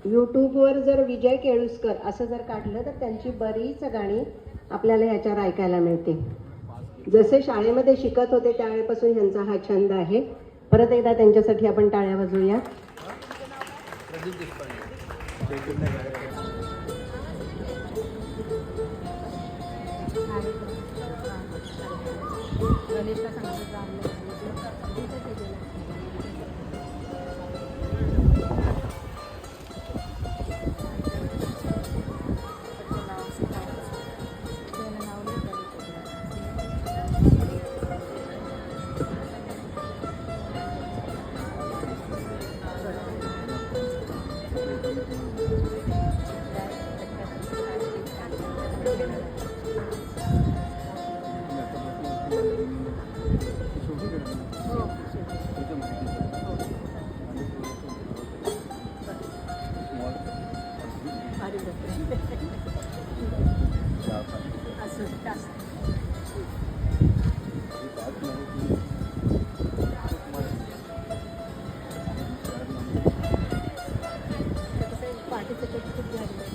यूट्यूबवर जर विजय केळुसकर असं जर काढलं तर त्यांची बरीच गाणी आपल्याला ह्याच्यावर ऐकायला मिळते. जसे शाळेमध्ये शिकत होते त्यावेळेपासून ह्यांचा हा छंद आहे. परत एकदा त्यांच्यासाठी आपण टाळ्या वाजवूया. पार्टिसिपेट खूप झाली.